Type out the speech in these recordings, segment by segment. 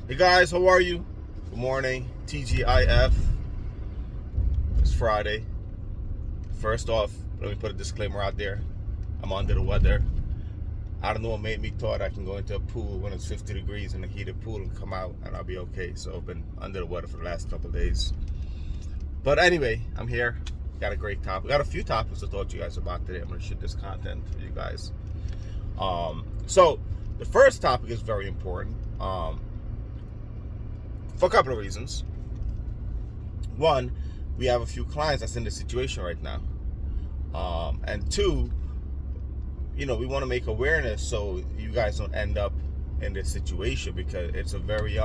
Hey guys, how are you? Good morning, TGIF. It's Friday. First off, let me put a disclaimer out there. I'm under the weather. I don't know what made me thought I can go into a pool when it's 50 degrees in a heated pool and come out and I'll be okay. So I've been under the weather for the last couple of days. But anyway, I'm here. Got a great topic. Got a few topics I thought you guys about today. I'm gonna shoot this content for you guys. So the first topic is very important. For a couple of reasons. One, we have a few clients that's in this situation right now. And two, we want to make awareness so you guys don't end up in this situation, because it's a very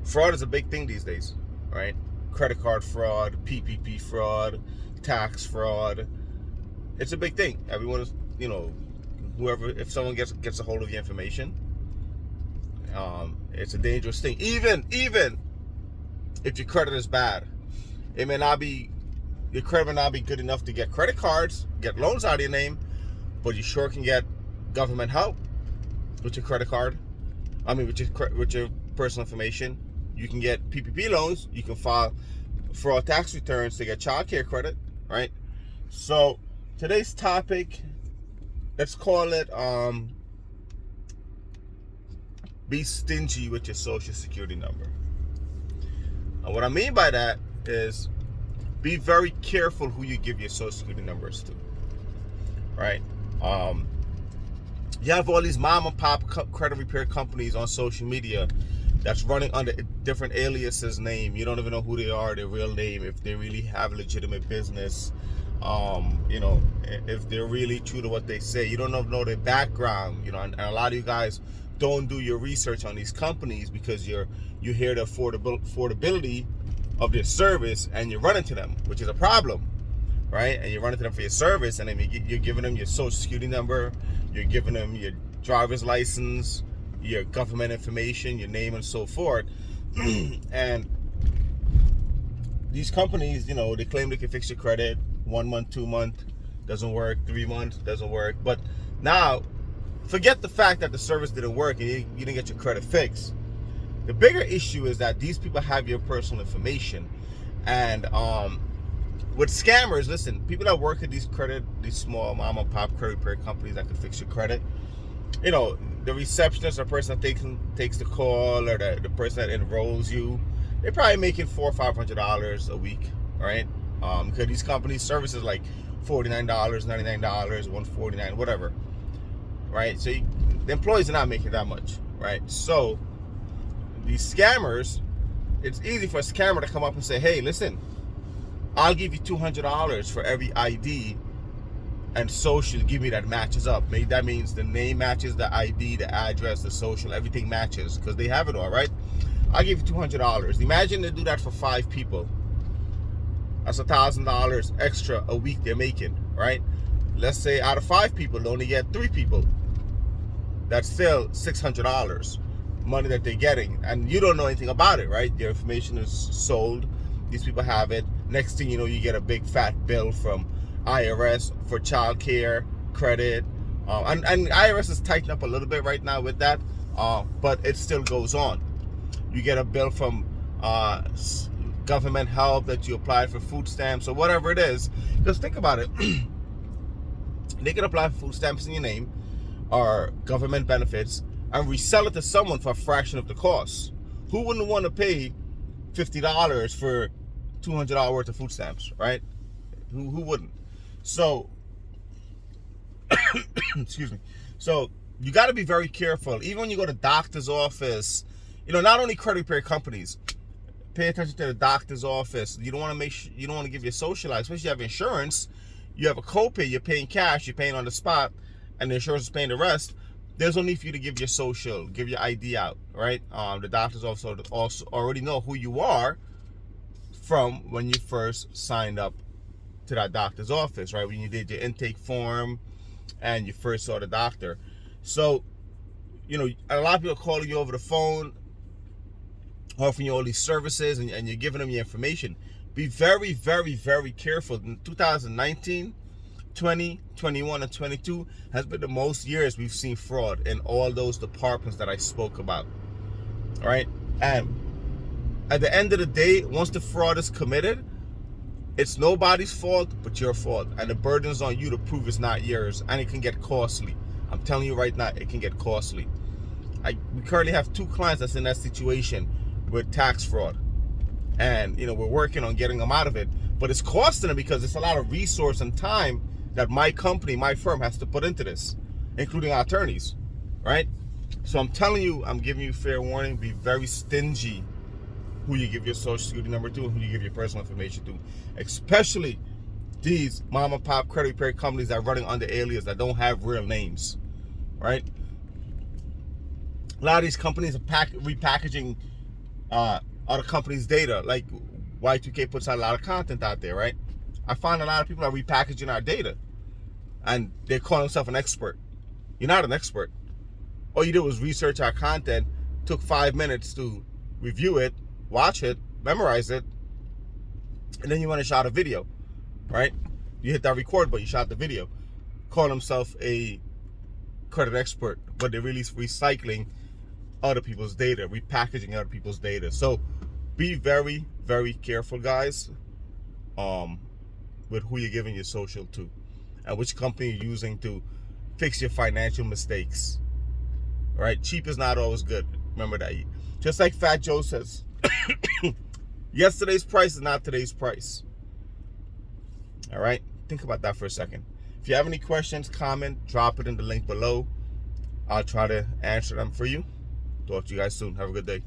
fraud is a big thing these days, right? Credit card fraud, PPP fraud, tax fraud. It's a big thing. Everyone is, whoever, if someone gets a hold of the information, it's a dangerous thing. Even if your credit is bad, your credit may not be good enough to get credit cards, get loans out of your name, but you sure can get government help with your credit card. With your personal information. You can get PPP loans. You can file fraud tax returns to get child care credit, right? So today's topic, let's call it be stingy with your social security number. And what I mean by that is be very careful who you give your social security numbers to, right? You have all these mom and pop credit repair companies on social media that's running under different aliases name. You don't even know who they are, their real name, if they really have legitimate business, if they're really true to what they say. You don't know their background, and a lot of you guys don't do your research on these companies because you hear the affordability of their service and you run into them, which is a problem, right? And you run into them for your service, and then you're giving them your social security number, you're giving them your driver's license, your government information, your name, and so forth. And these companies, they claim they can fix your credit. 1 month, 2 month doesn't work, 3 months doesn't work. But now, forget the fact that the service didn't work and you didn't get your credit fixed. The bigger issue is that these people have your personal information. And with scammers, listen, people that work at these small mom and pop credit repair companies that can fix your credit, the receptionist or person that takes the call, or the person that enrolls you, they're probably making $400 or $500 a week, right? Because these companies' services like $49, $99, $149, whatever, right? So the employees are not making that much, right? So these scammers, it's easy for a scammer to come up and say, hey, listen, I'll give you $200 for every ID and social give me that matches up. Maybe that means the name matches the ID, the address, the social, everything matches, because they have it all, right? I'll give you $200. Imagine they do that for 5 people. That's $1,000 extra a week they're making, right? Let's say out of 5 people, they only get 3 people. That's still $600 money that they're getting, and you don't know anything about it, right? Your information is sold. These people have it. Next thing you know, you get a big fat bill from IRS for child care credit, and IRS is tightening up a little bit right now with that, but it still goes on. You get a bill from government help that you applied for food stamps or whatever it is. Just think about it. They can apply for food stamps in your name or government benefits and resell it to someone for a fraction of the cost. Who wouldn't want to pay $50 for $200 worth of food stamps, right? Who wouldn't? So, excuse me. So you got to be very careful. Even when you go to doctor's office, not only credit repair companies, pay attention to the doctor's office. You don't want to give your social life, especially if you have insurance. You have a copay, you're paying cash, you're paying on the spot, and the insurance is paying the rest. There's no need for you to give your social, give your ID out, right? The doctors also already know who you are from when you first signed up to that doctor's office, right? When you did your intake form and you first saw the doctor. So, a lot of people are calling you over the phone, offering you all these services, and you're giving them your information. Be very, very, very careful. In 2019, 20, 21, and 22 has been the most years we've seen fraud in all those departments that I spoke about. All right. And at the end of the day, once the fraud is committed, it's nobody's fault but your fault. And the burden is on you to prove it's not yours. And it can get costly. I'm telling you right now, it can get costly. We currently have 2 clients that's in that situation with tax fraud. And, you know, we're working on getting them out of it. But it's costing them because it's a lot of resource and time that my company, my firm has to put into this, including our attorneys, right? So I'm telling you, I'm giving you fair warning. Be very stingy who you give your social security number to and who you give your personal information to. Especially these mom and pop credit repair companies that are running under alias that don't have real names, right? A lot of these companies are repackaging other companies' data. Like Y2K puts out a lot of content out there, right? I find a lot of people are repackaging our data and they call themselves an expert. You're not an expert. All you did was research our content, took 5 minutes to review it, watch it, memorize it, and then you want to shot a video, right? You hit that record button, you shot the video. Call themselves a credit expert, but they're really recycling other people's data, repackaging other people's data. So be very, very careful, guys, with who you're giving your social to and which company you're using to fix your financial mistakes. All right, cheap is not always good. Remember that. Just like Fat Joe says, yesterday's price is not today's price. All right, think about that for a second. If you have any questions, comment, drop it in the link below. I'll try to answer them for you. Talk to you guys soon. Have a good day.